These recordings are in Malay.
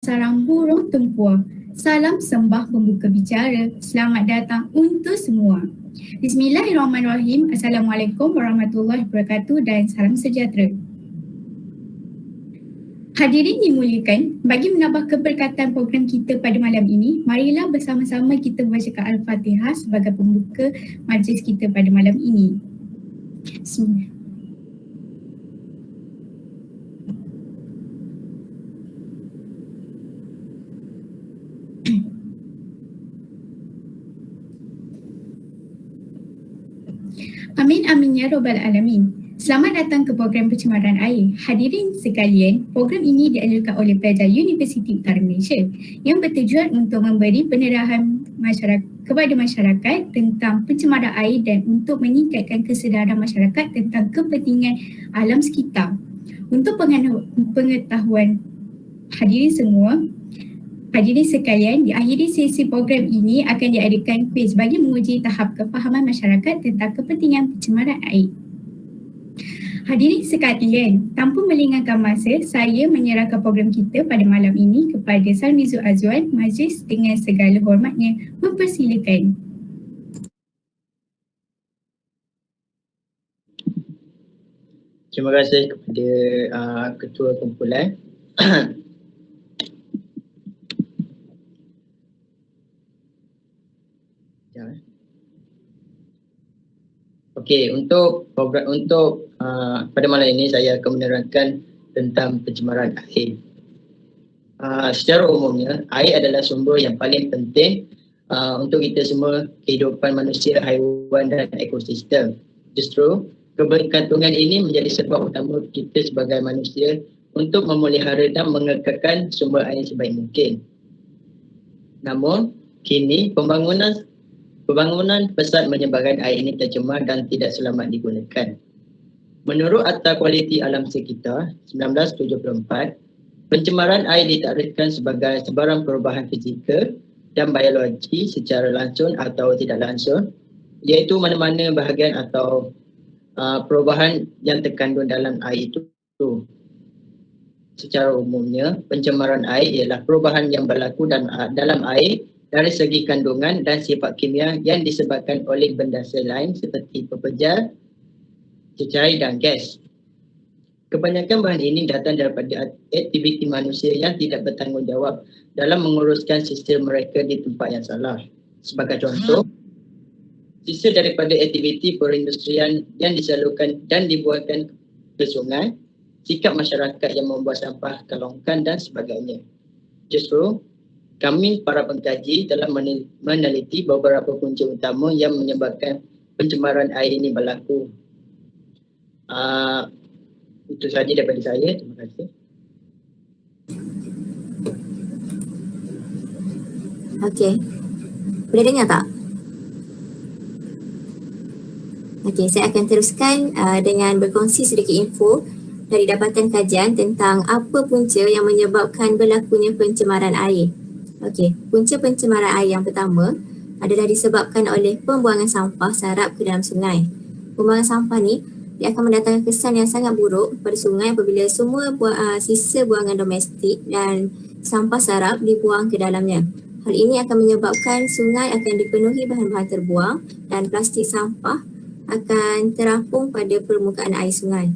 sarang burung tempur. Salam sembah pembuka bicara. Selamat datang untuk semua. Bismillahirrahmanirrahim. Assalamualaikum warahmatullahi wabarakatuh dan salam sejahtera. Hadirin dimuliakan, bagi menambah keberkatan program kita pada malam ini, marilah bersama-sama kita membacakan Al-Fatihah sebagai pembuka majlis kita pada malam ini. Bismillah. Amin amin ya rabbal alamin. Selamat datang ke program pencemaran air. Hadirin sekalian, program ini dianjurkan oleh pelajar Universiti Utara Malaysia yang bertujuan untuk memberi penerahan kepada masyarakat tentang pencemaran air dan untuk meningkatkan kesedaran masyarakat tentang kepentingan alam sekitar. Untuk pengetahuan hadirin sekalian, di akhir sesi program ini akan diadakan kuis bagi menguji tahap kefahaman masyarakat tentang kepentingan pencemaran air. Hadirin sekalian, tanpa melengahkan masa, saya menyerahkan program kita pada malam ini kepada Salmizu Azwan. Majlis dengan segala hormatnya mempersilakan. Terima kasih kepada Ketua Kumpulan. Okey, untuk pada malam ini saya akan menerangkan tentang pencemaran air. Secara umumnya, air adalah sumber yang paling penting untuk kita semua, kehidupan manusia, haiwan dan ekosistem. Justru, kebergantungan ini menjadi sebab utama kita sebagai manusia untuk memelihara dan mengekalkan sumber air sebaik mungkin. Namun, kini pembangunan pesat menyebabkan air ini tercemar dan tidak selamat digunakan. Menurut Akta Kualiti Alam Sekitar 1974, pencemaran air ditakdirkan sebagai sebarang perubahan fizikal dan biologi secara langsung atau tidak langsung, iaitu mana-mana bahagian atau perubahan yang terkandung dalam air itu. Secara umumnya, pencemaran air ialah perubahan yang berlaku dalam air dari segi kandungan dan sifat kimia yang disebabkan oleh benda lain seperti pepejal, cecair dan gas. Kebanyakan bahan ini datang daripada aktiviti manusia yang tidak bertanggungjawab dalam menguruskan sistem mereka di tempat yang salah. Sebagai contoh, sisa daripada aktiviti perindustrian yang disalurkan dan dibuangkan ke sungai, sikap masyarakat yang membuat sampah ke longkang dan sebagainya. Justru, kami para pengkaji telah meneliti beberapa punca utama yang menyebabkan pencemaran air ini berlaku. Itu sahaja daripada saya. Terima kasih. Okey. Boleh dengar tak? Okey, saya akan teruskan dengan berkongsi sedikit info dari dapatan kajian tentang apa punca yang menyebabkan berlakunya pencemaran air. Okey, punca pencemaran air yang pertama adalah disebabkan oleh pembuangan sampah sarap ke dalam sungai. Pembuangan sampah ni dia akan mendatangkan kesan yang sangat buruk pada sungai apabila semua sisa buangan domestik dan sampah sarap dibuang ke dalamnya. Hal ini akan menyebabkan sungai akan dipenuhi bahan-bahan terbuang dan plastik sampah akan terapung pada permukaan air sungai.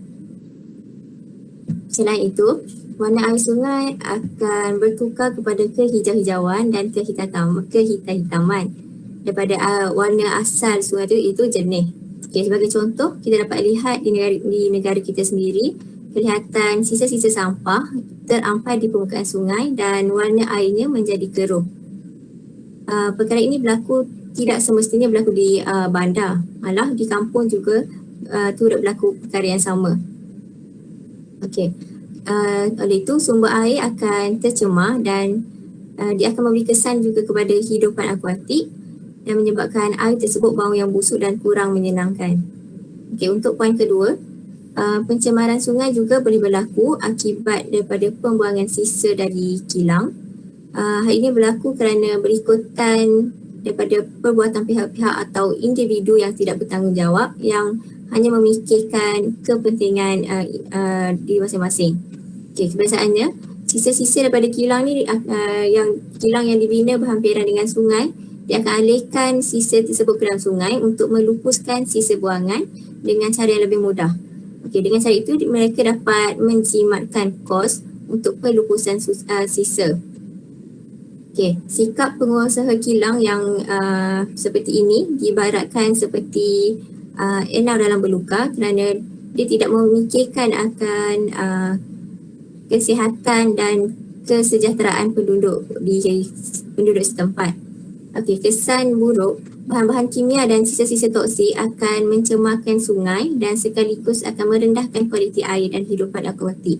Selain itu, warna air sungai akan bertukar kepada kehijau-hijauan dan kehitaman daripada warna asal sungai itu jernih. Okay, sebagai contoh, kita dapat lihat di negara kita sendiri, kelihatan sisa-sisa sampah terampai di permukaan sungai dan warna airnya menjadi keruh. Perkara ini tidak semestinya berlaku di bandar, malah di kampung juga turut berlaku perkara yang sama. Okey. Oleh itu sumber air akan tercemar dan dia akan memberi kesan juga kepada kehidupan akuatik dan menyebabkan air tersebut bau yang busuk dan kurang menyenangkan. Okey, untuk poin kedua, pencemaran sungai juga boleh berlaku akibat daripada pembuangan sisa dari kilang. Hal ini berlaku kerana berikutan daripada perbuatan pihak-pihak atau individu yang tidak bertanggungjawab yang hanya memikirkan kepentingan diri masing-masing. Okey, kebiasaannya sisa-sisa daripada kilang ni yang kilang yang dibina berhampiran dengan sungai, dia akan alihkan sisa tersebut ke dalam sungai untuk melupuskan sisa buangan dengan cara yang lebih mudah. Okey, dengan cara itu mereka dapat menjimatkan kos untuk pelupusan sisa. Okey, sikap pengusaha kilang yang seperti ini diibaratkan seperti enau dalam berluka kerana dia tidak memikirkan akan kesihatan dan kesejahteraan penduduk setempat. Okey, kesan buruk, bahan-bahan kimia dan sisa-sisa toksik akan mencemarkan sungai dan sekaligus akan merendahkan kualiti air dan hidupan akuatik.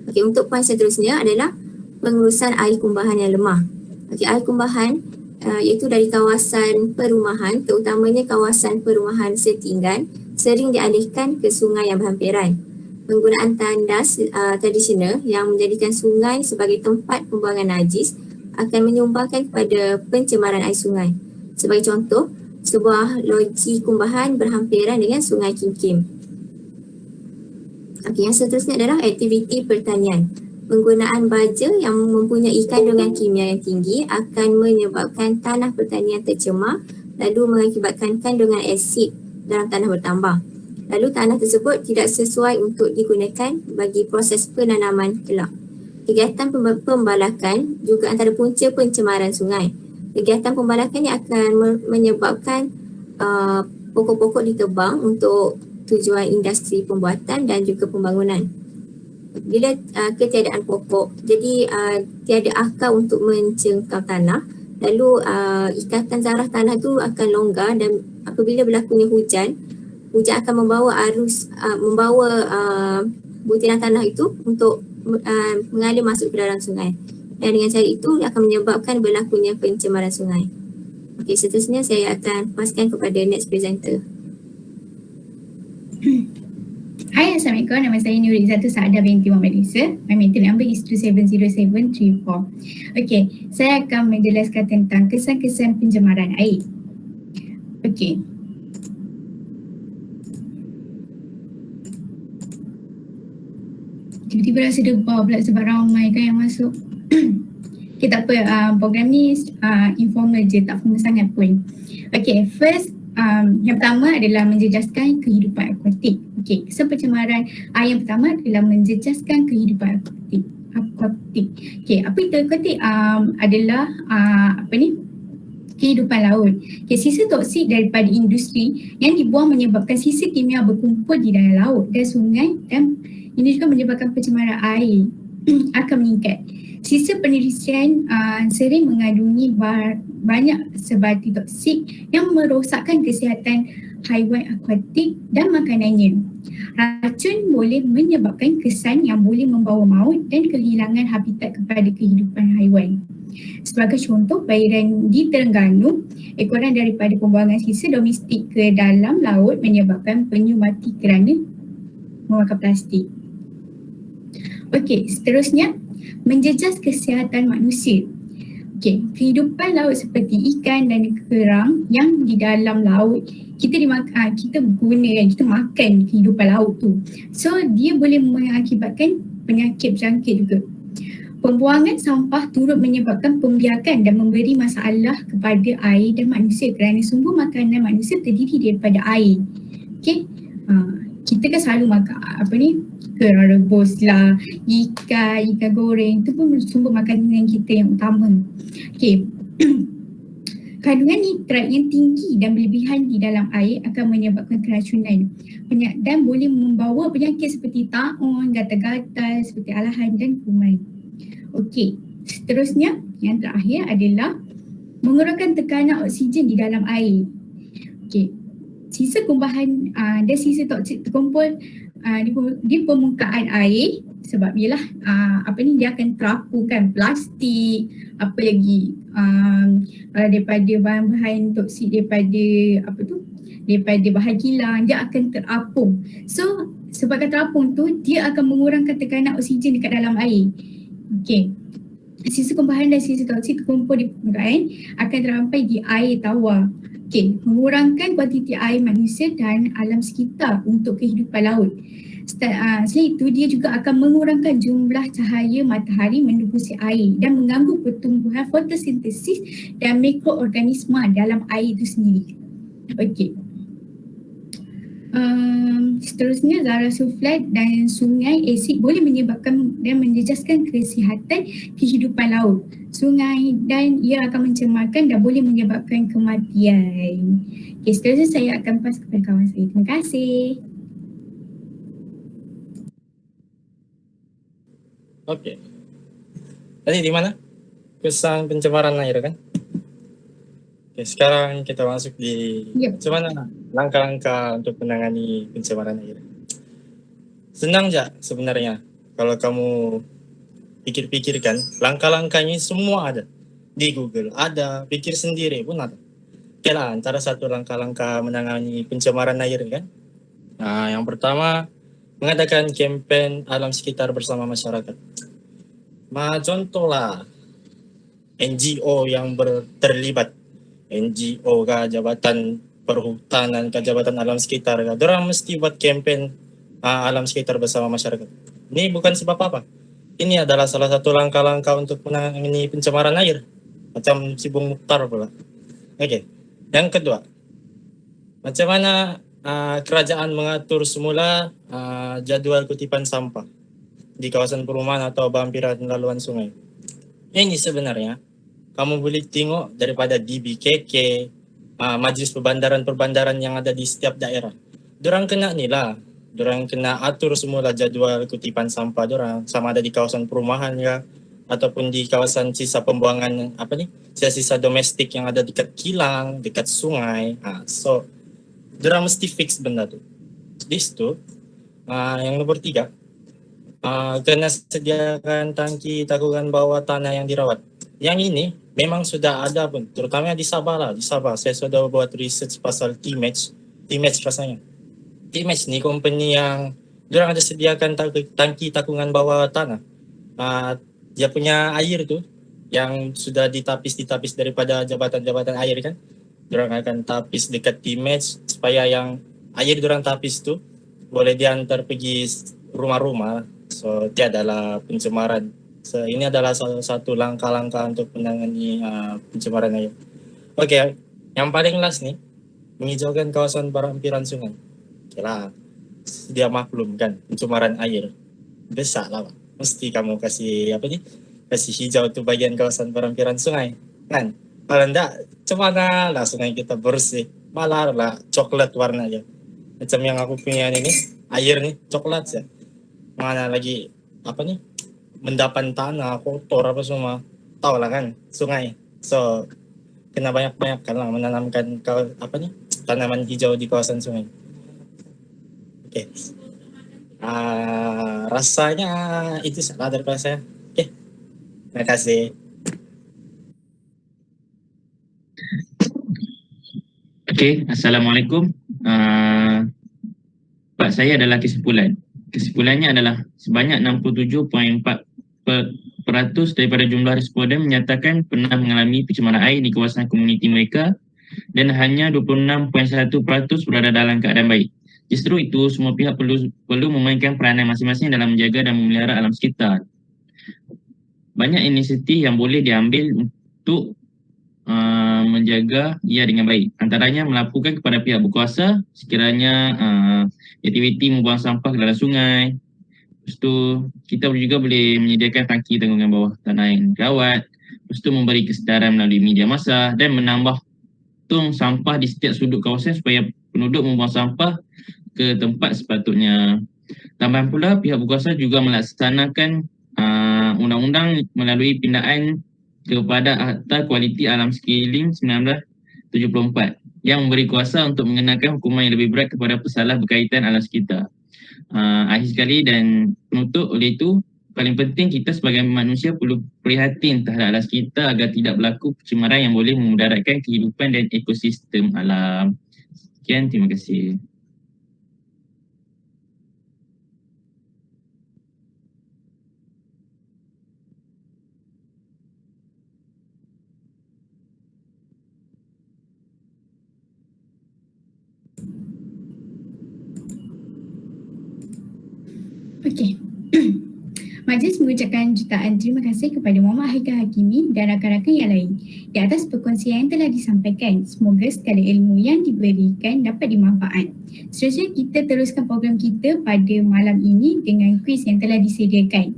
Okey, untuk poin seterusnya adalah pengurusan air kumbahan yang lemah. Okey, air kumbahan iaitu dari kawasan perumahan, terutamanya kawasan perumahan setinggan, sering dialihkan ke sungai yang berhampiran. Penggunaan tandas tradisional yang menjadikan sungai sebagai tempat pembuangan najis akan menyumbangkan kepada pencemaran air sungai. Sebagai contoh, sebuah loji kumbahan berhampiran dengan sungai Kim-Kim. Okey, yang seterusnya adalah aktiviti pertanian. Penggunaan baja yang mempunyai kandungan kimia yang tinggi akan menyebabkan tanah pertanian tercemar lalu mengakibatkan kandungan asid dalam tanah bertambah. Lalu tanah tersebut tidak sesuai untuk digunakan bagi proses penanaman kelak. Kegiatan pembalakan juga antara punca pencemaran sungai. Kegiatan pembalakan yang akan menyebabkan pokok-pokok ditebang untuk tujuan industri pembuatan dan juga pembangunan. Bila ketiadaan pokok, jadi tiada akar untuk mencengkam tanah, lalu ikatan zarah tanah tu akan longgar dan apabila berlakunya hujan akan membawa butiran tanah itu untuk mengalir masuk ke dalam sungai. Dan dengan cara itu akan menyebabkan berlakunya pencemaran sungai. Okey, seterusnya saya akan paskan kepada next presenter. Hai, Assalamualaikum. Nama saya Nuri Zatu Saada binti Muhammad Isa. My mental number is 270734. Okey, saya akan menjelaskan tentang kesan-kesan pencemaran air. Okey. Tiba-tiba rasa debar pula sebab ramai kan yang masuk. Okay, tak apa. Program ni informal je, tak formal sangat pun. Okay, first yang pertama adalah menjejaskan kehidupan akuatik. Okay, kesan pencemaran air yang pertama adalah menjejaskan kehidupan akuatik. Okay, apa itu akuatik? Adalah kehidupan laut. Okay, sisa toksik daripada industri yang dibuang menyebabkan sisa kimia berkumpul di dalam laut dan sungai, dan ini juga menyebabkan pencemaran air akan meningkat. Sisa penelitian sering mengandungi banyak sebati toksik yang merosakkan kesihatan haiwan akuatik dan makanannya. Racun boleh menyebabkan kesan yang boleh membawa maut dan kehilangan habitat kepada kehidupan haiwan. Sebagai contoh, perairan di Terengganu, ekoran daripada pembuangan sisa domestik ke dalam laut menyebabkan penyu mati kerana memakan plastik. Okey, seterusnya menjejas kesihatan manusia. Okey, kehidupan laut seperti ikan dan kerang yang di dalam laut kita makan kehidupan laut tu. So dia boleh mengakibatkan penyakit berjangkit juga. Pembuangan sampah turut menyebabkan pembiakan dan memberi masalah kepada air dan manusia kerana sumber makanan manusia terdiri daripada air. Okey, kita kan selalu makan kerang rebus lah, ikan goreng, itu pun sumber makanan kita yang utama. Okey. Kandungan nitrat yang tinggi dan berlebihan di dalam air akan menyebabkan keracunan dan boleh membawa penyakit seperti taun, gatal-gatal, seperti alahan dan kuman. Okey, seterusnya yang terakhir adalah mengurangkan tekanan oksigen di dalam air. Okey, sisa kumbahan dan sisa toksik terkumpul di permukaan air sebab ialah dia akan terapukan plastik, apa lagi daripada bahan-bahan toksik daripada bahan kilang, dia akan terapung. So sebabkan terapung tu, dia akan mengurangkan tekanan oksigen dekat dalam air. Okey, sisa kumbahan dan sisa toksik terkumpul di permukaan akan terampai di air tawar. Okey, mengurangkan kuantiti air manusia dan alam sekitar untuk kehidupan laut. Selain itu, dia juga akan mengurangkan jumlah cahaya matahari mendebusi air dan mengganggu pertumbuhan fotosintesis dan mikroorganisma dalam air itu sendiri. Okey. Seterusnya, Zara Suflat dan sungai asid boleh menyebabkan dan menjejaskan kesihatan kehidupan laut sungai dan ia akan mencemarkan dan boleh menyebabkan kematian. Okey, seterusnya saya akan pas kepada kawan saya. Terima kasih. Oke. Tadi di mana? Kesan pencemaran air kan? Oke, sekarang kita masuk di Yep. bagaimana langkah-langkah untuk menangani pencemaran air. Senang aja sebenarnya kalau kamu pikir-pikirkan, langkah-langkahnya semua ada. Di Google ada, pikir sendiri pun ada. Oke lah, antara satu langkah-langkah menangani pencemaran air kan. Nah, yang pertama, mengadakan kampanye alam sekitar bersama masyarakat. Contoh lah, NGO yang terlibat, NGO kah, Jabatan Perhutanan kah, Jabatan Alam Sekitar kah, dorang mesti buat kampanye alam sekitar bersama masyarakat. Ini bukan sebab apa. Ini adalah salah satu langkah-langkah untuk menangani pencemaran air. Macam si Bung Mukhtar pula. Oke. Yang kedua, macam mana kerajaan mengatur semula jadual kutipan sampah di kawasan perumahan atau hampiran laluan sungai. Ini sebenarnya kamu boleh tengok daripada DBKK, majlis perbandaran-perbandaran yang ada di setiap daerah. Dorang kena ni lah, dorang kena atur semula jadual kutipan sampah dorang, sama ada di kawasan perumahan ya, ataupun di kawasan sisa pembuangan sisa-sisa domestik yang ada dekat kilang, dekat sungai. So dorang mesti fix benda tu. This tu, yang nomor 3, kena sediakan tangki takungan bawah tanah yang dirawat. Yang ini memang sudah ada pun, terutama di Sabah lah. Di Sabah saya sudah buat research pasal T-Match rasanya. T-Match ni company yang diorang ada sediakan tangki takungan bawah tanah. Dia punya air tu yang sudah ditapis daripada jabatan-jabatan air kan. Diorang akan tapis dekat T-Match supaya yang air diorang tapis tu boleh diantar pergi rumah-rumah. So tiadalah pencemaran. So, ini adalah salah satu langkah-langkah untuk menangani pencemaran air. Oke, yang paling last nih, menghijaukan kawasan perhampiran sungai. Oke lah, dia maklum kan, pencemaran air besar lah, Pak. Mesti kamu kasih kasih hijau tuh bagian kawasan perhampiran sungai, kan? Kalau enggak, cemana lah sungai kita bersih, malah lah coklat warnanya. Macam yang aku punya ini, air nih coklat ya. Mana lagi mendapan tanah kotor apa semua, tahu lah kan sungai. So kena banyak-banyak kan lah menanamkan tanaman hijau di kawasan sungai. Oke. Rasanya itu salah daripada saya. Oke. Terima kasih. Okey, Assalamualaikum. Pak saya adalah kesimpulan. Kesimpulannya adalah sebanyak 67.4% daripada jumlah responden menyatakan pernah mengalami pencemaran air di kawasan komuniti mereka dan hanya 26.1% berada dalam keadaan baik. Justru itu, semua pihak perlu memainkan peranan masing-masing dalam menjaga dan memelihara alam sekitar. Banyak inisiatif yang boleh diambil untuk menjaga ia dengan baik. Antaranya melaporkan kepada pihak berkuasa sekiranya aktiviti membuang sampah ke dalam sungai. Lepas tu kita juga boleh menyediakan tangki tanggungan bawah tanah yang dirawat. Lepas tu memberi kesedaran melalui media massa dan menambah tong sampah di setiap sudut kawasan supaya penduduk membuang sampah ke tempat sepatutnya. Tambahan pula, pihak berkuasa juga melaksanakan undang-undang melalui pindaan kepada Akta Kualiti Alam Sekeliling 1974 yang memberi kuasa untuk mengenakan hukuman yang lebih berat kepada pesalah berkaitan alam sekitar. Akhir sekali dan penutup, oleh itu paling penting kita sebagai manusia perlu prihatin terhadap alam sekitar agar tidak berlaku pencemaran yang boleh memudaratkan kehidupan dan ekosistem alam. Sekian, terima kasih. Okey. Majlis mengucapkan jutaan terima kasih kepada Muhammad Haikal Hakimi dan rakan-rakan yang lain di atas perkongsian yang telah disampaikan. Semoga segala ilmu yang diberikan dapat dimanfaat. Seterusnya kita teruskan program kita pada malam ini dengan kuis yang telah disediakan.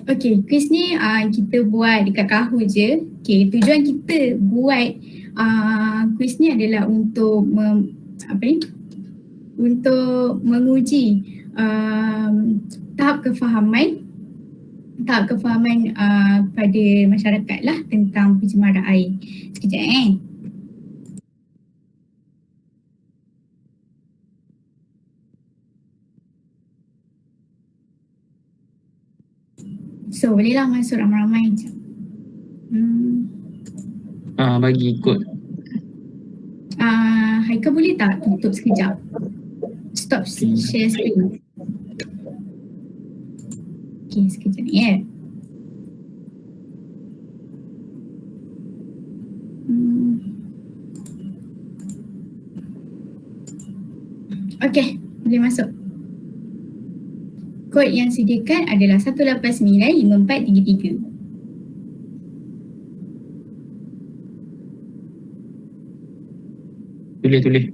Okey, kuis ni kita buat dekat Kahoot je. Okey, tujuan kita buat kuis ni adalah untuk untuk menguji tahap kefahaman pada masyarakat lah tentang pencemaran air. Sekejap So bolehlah masuk ramai-ramai je. Bagi ikut. Haikal boleh tak tutup sekejap? Stop share screen. Okay, sekejap ni Okay, boleh masuk. Kod yang sediakan adalah 1895433. Tulis.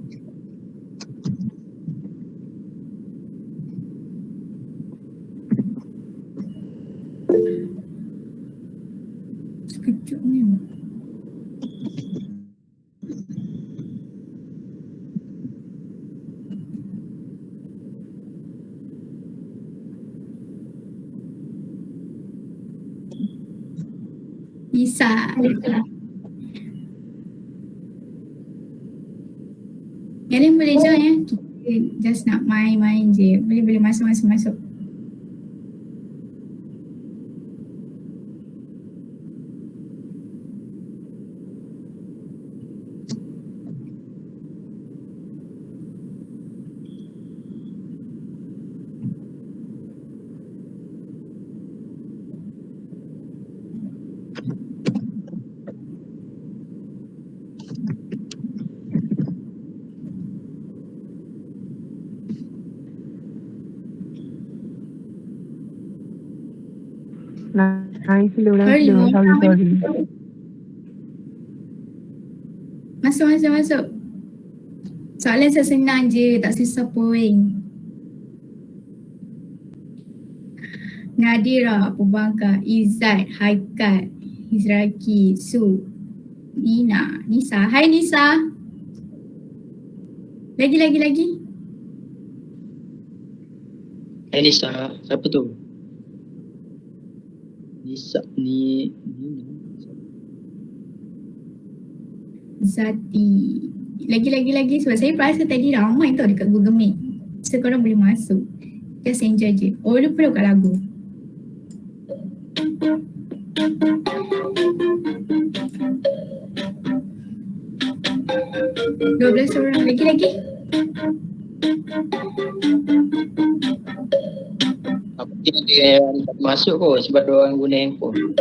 Sekejap ni. Bisa. Yang lain boleh join ya. Kita just nak main-main je. Boleh masuk. Sorry. Masuk. Soalan senang je, tak susah pun. Nadira, Pembangka, Izzat, Haikal, Izraki, Su, Nina, Nisa. Hai Nisa. Lagi. Hai Nisa, siapa tu? Nisa ni Zati. Lagi sebab saya perasan tadi ramai tau dekat Google Meet. So korang boleh masuk. Just enjoy je. Oh lupa kat lagu. Dua 12 orang. Lagi. Aku kira dia tak masuk kot sebab dia orang guna handphone.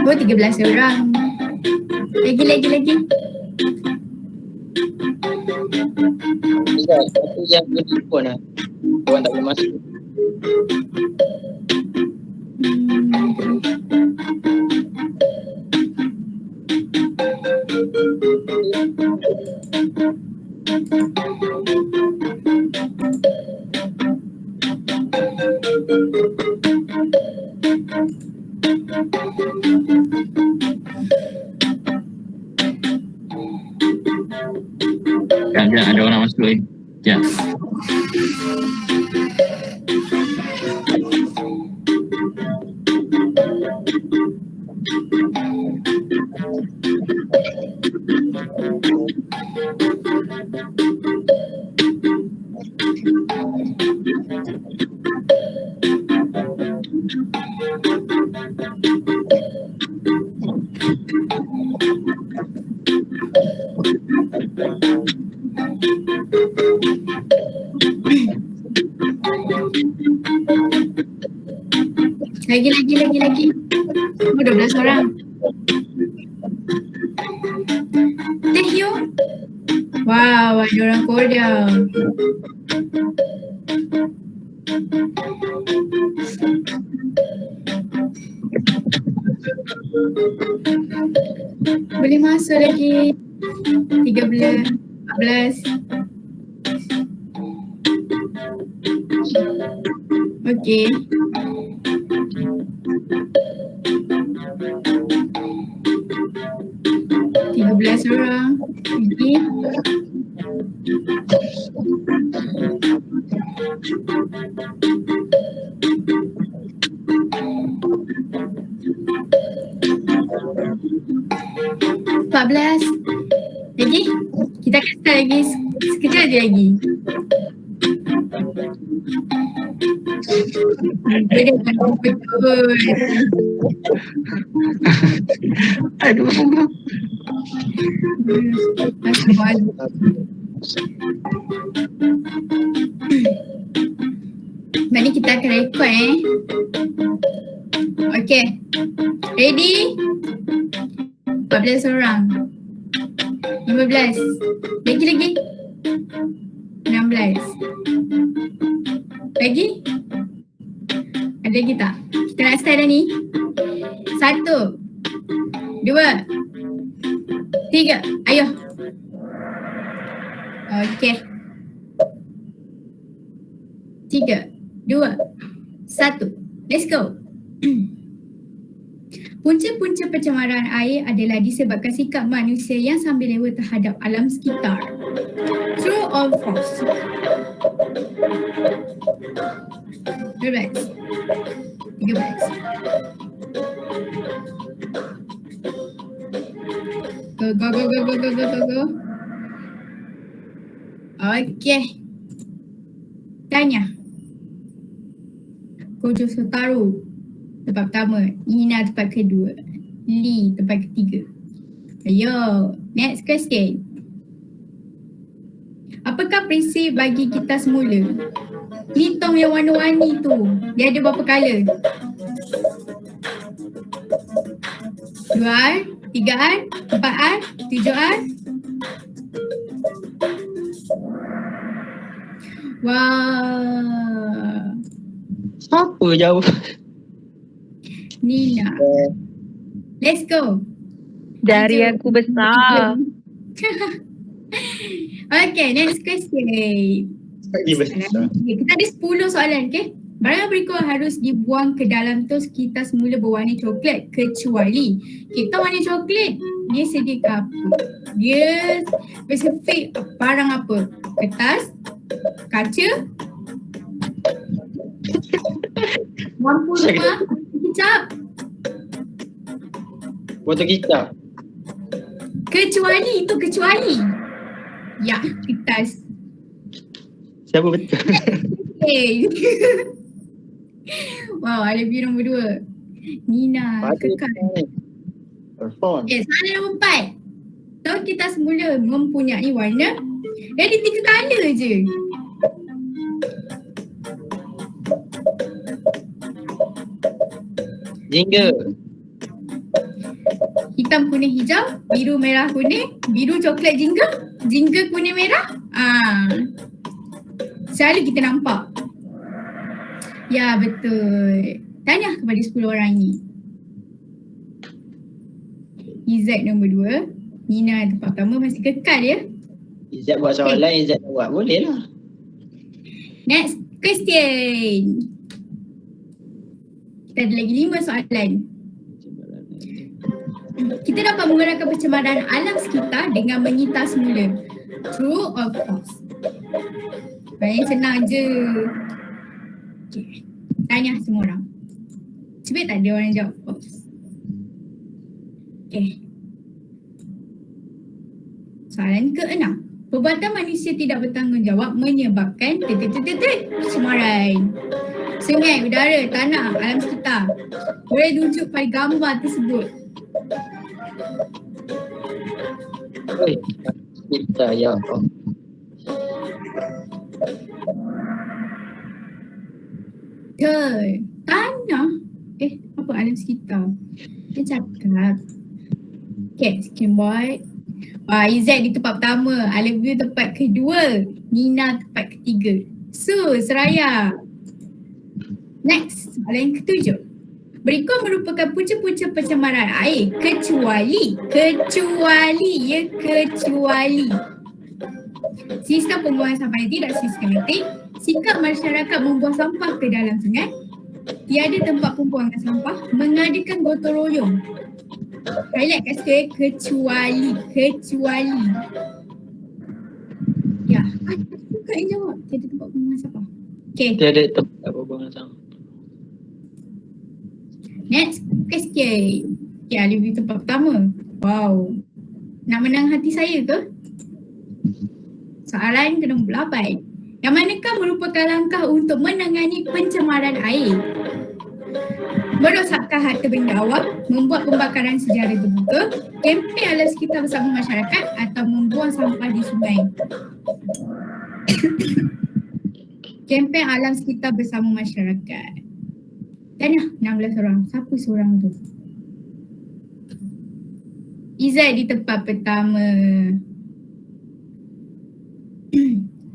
Oh 13 orang. Lagi. Bisa, aku yang guna handphone lah. Orang tak boleh masuk. Ada orang masuk Ya. Taehyung. Wow, ada orang Korea. Boleh masuk lagi. 13, 14. Okey. Tiga belas orang. Lagi. Empat belas. Lagi. Kita akan start lagi sekejap je lagi. Betul. Aduh. Mari kita akan rekod Okay. Ready? 14 orang. 15. Lagi. 16. Lagi? Ada lagi tak? Kita nak start dah ni. 1, 2, 3. Ayuh. Okay. 3, 2, 1. Let's go. Punca-punca pencemaran air adalah disebabkan sikap manusia yang sambil lewa terhadap alam sekitar. True or false? 12. 13. Go. Okay. Tanya. Kojo Sotaro tempat pertama, Nina tempat kedua, Lee tempat ketiga. Ayo, next question. Apakah prinsip bagi kita semula? Ni tong yang warna-warni tu, dia ada berapa colour? 2R, 3R, 4R, 7R? Wah. Siapa jawab? Nina. Let's go. Jari aku besar. Okay, next question. Lagi besar. Kita ada 10 soalan, okay? Barang berikut harus dibuang ke dalam tos kita semula berwarna coklat kecuali kita warna coklat. Dia sediakan apa? Dia spesifik barang apa? Kertas? Kaca? Lampu rumah? Kicap? Botol kicap. Kecuali, itu kecuali. Ya, kertas. Siapa betul? Okay. Wow, ada view nombor 2. Nina, kekal. Perform. Okay, soalan nombor 4. Tahu kita semula mempunyai warna? Dia ada 3 colour je. Jingga. Hitam, kuning, hijau, biru, merah, kuning, biru, coklat, jingga, jingga, kuning, merah. Selalu kita nampak. Ya, betul. Tanya kepada 10 orang ni. Izzat nombor 2. Nina tempat pertama masih kekal ya. Izzat buat soalan, Izzat buat. Boleh lah. Next question. Kita ada lagi 5 soalan. Kita dapat menggunakan pencemaran alam sekitar dengan menyita semula. True or false? Yang senang je. Okay. Tanya semua orang. Cuba tak ada orang jawab false. Okay. Soalan ke-6. Perbuatan manusia tidak bertanggungjawab menyebabkan pencemaran. Sungai, udara, tanah, alam sekitar. Boleh dirujuk pada gambar tersebut. Oi, kita ya. Tanah. Apa alam sekitar? Dia cakap Okay, sekian buat. Izzat di tempat pertama, I love you tempat kedua, Nina tempat ketiga. So, Seraya. Next, soalan yang ketujuh. Berikut merupakan punca-punca pencemaran air kecuali sistem pembuangan sampah yang tidak sistematik, sikap masyarakat membuang sampah ke dalam sungai, tiada tempat pembuangan sampah, mengadakan gotong royong. Highlight kat situ kecuali. Ya, ada yang jawab, tiada tempat pembuangan sampah. Okay, Tiada tempat pembuangan sampah. next question. Okay, I review tempat pertama. Wow, nak menang hati saya ke? Soalan ke nombor 8. Yang manakah merupakan langkah untuk menangani pencemaran air? Merosakkan harta benda awam, membuat pembakaran secara terbuka, kempen alam sekitar bersama masyarakat atau membuang sampah di sungai. Kempen alam sekitar bersama masyarakat. Tanya 16 orang. Siapa seorang tu? Izzat di tempat pertama.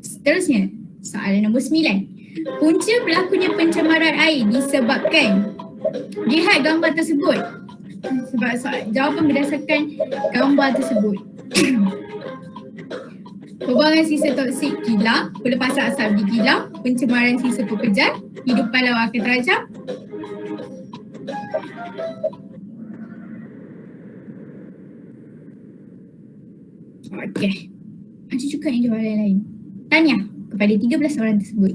Seterusnya, soalan nombor 9. Punca berlakunya pencemaran air disebabkan. Lihat gambar tersebut. Sebab jawapan berdasarkan gambar tersebut. Pembuangan sisa toksik kilang, pelepasan asap di kilang, pencemaran sisa pekerja, hidupan laut akan terancam. Okey. Ada juga yang jawab lain-lain. Tanya kepada 13 orang tersebut.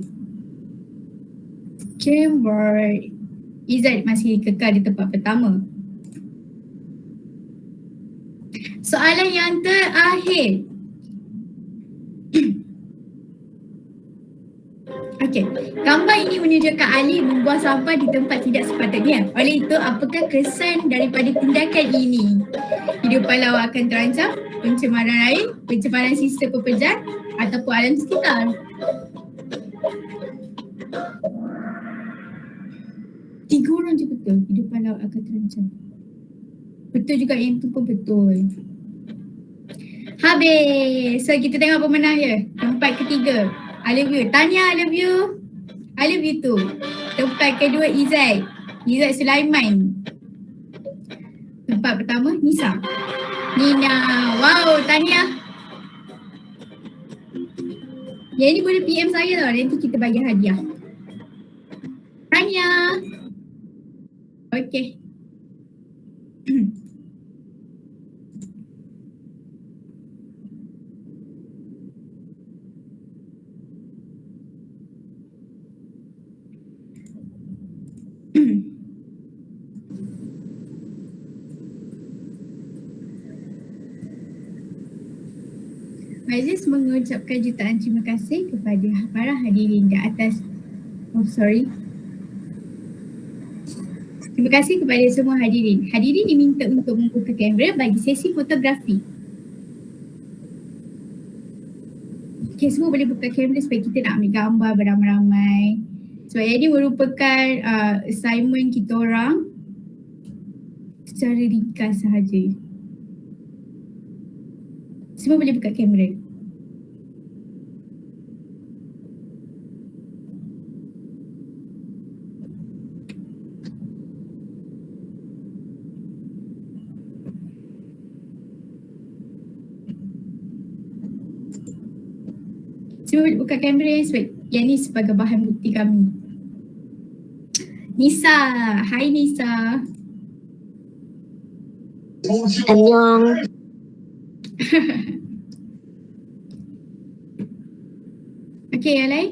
Cambridge. Izzat masih kekal di tempat pertama. Soalan yang terakhir. Okey, gambar ini menunjukkan Ali membuang sampah di tempat tidak sepatutnya. Oleh itu, apakah kesan daripada tindakan ini? Hidupan laut akan terancam, pencemaran air, pencemaran sisa pekerjaan ataupun alam sekitar. Tiga orang je betul, hidupan laut akan terancam. Betul juga yang tu pun betul. Habis. So kita tengok pemenang je. Tempat ketiga, I love you. Tanya, I love you. I love you too. Tempat kedua, Izzat Sulaiman. Tempat pertama, Nisa. Nina. Wow, Tanya. Yang ni boleh PM saya tau. Nanti kita bagi hadiah. Tanya. Okay. Majlis mengucapkan jutaan terima kasih kepada para hadirin di atas. Terima kasih kepada semua hadirin. Hadirin diminta untuk membuka kamera bagi sesi fotografi. Okay, semua boleh buka kamera supaya kita nak ambil gambar beramai-ramai. Sebab ini merupakan assignment kita orang secara ringkas sahaja. Semua boleh buka kamera. Semua boleh buka kamera sebab yang ni sebagai bahan bukti kami. Nisa. Hai Nisa. Annyeong. Okay, yang lain?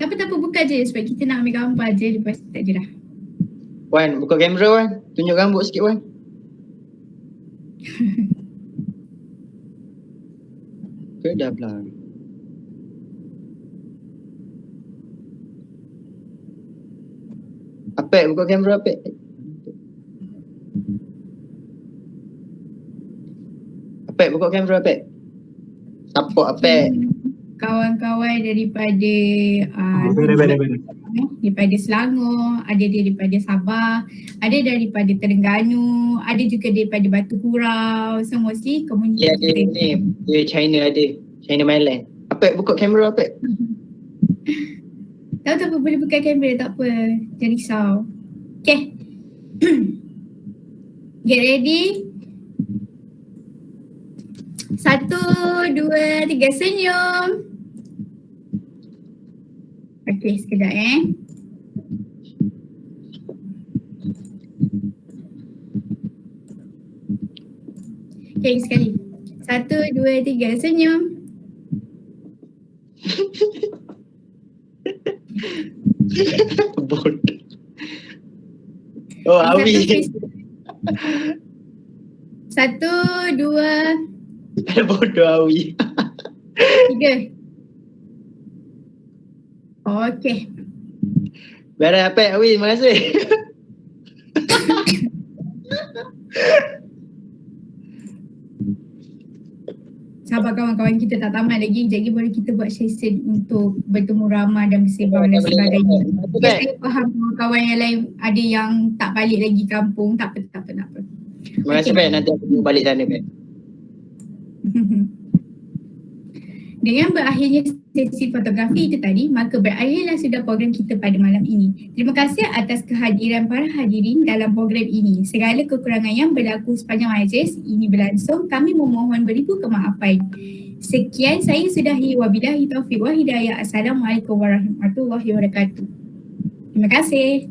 Tak apa buka je sebab kita nak ambil gambar je, lepas tak je dah. Wan, buka kamera Wan. Tunjuk rambut sikit Wan. Ke dah belah. Apek, buka kamera Apek. Apek, buka kamera Apek. Support Apek. Kawan-kawan daripada Beres. daripada Selangor, ada daripada Sabah, ada daripada Terengganu, ada juga daripada Batu Kurau. So mostly komuniti Dia ada ni, dia China ada. China mainland. Apek buka kamera Apek. Tahu tak apa, boleh buka kamera, tak apa. Jangan risau. Okay. Get ready. 1, 2, 3, senyum. Okay, sekejap Okay, sekali. 1, 2, 3, senyum. Bodoh. Oh, Awi. 1, 2, Bodoh Awi. 3. Okay. Beres Apek Awi, terima kasih. Sabar kawan-kawan, kita tak tamat lagi. Sekejap lagi baru kita buat sesi untuk bertemu ramah dan bersembang dan sebagainya. Saya faham kawan-kawan yang lain ada yang tak balik lagi kampung. Tak apa. Terima kasih Apek, nanti aku balik sana Apek. Dengan berakhirnya sesi fotografi itu tadi, maka berakhirlah sudah program kita pada malam ini. Terima kasih atas kehadiran para hadirin dalam program ini. Segala kekurangan yang berlaku sepanjang majlis ini berlangsung, kami memohon beribu kemaafan. Sekian, saya sudahi. Wabillahi taufiq wa hidayah. Assalamualaikum warahmatullahi wabarakatuh. Terima kasih.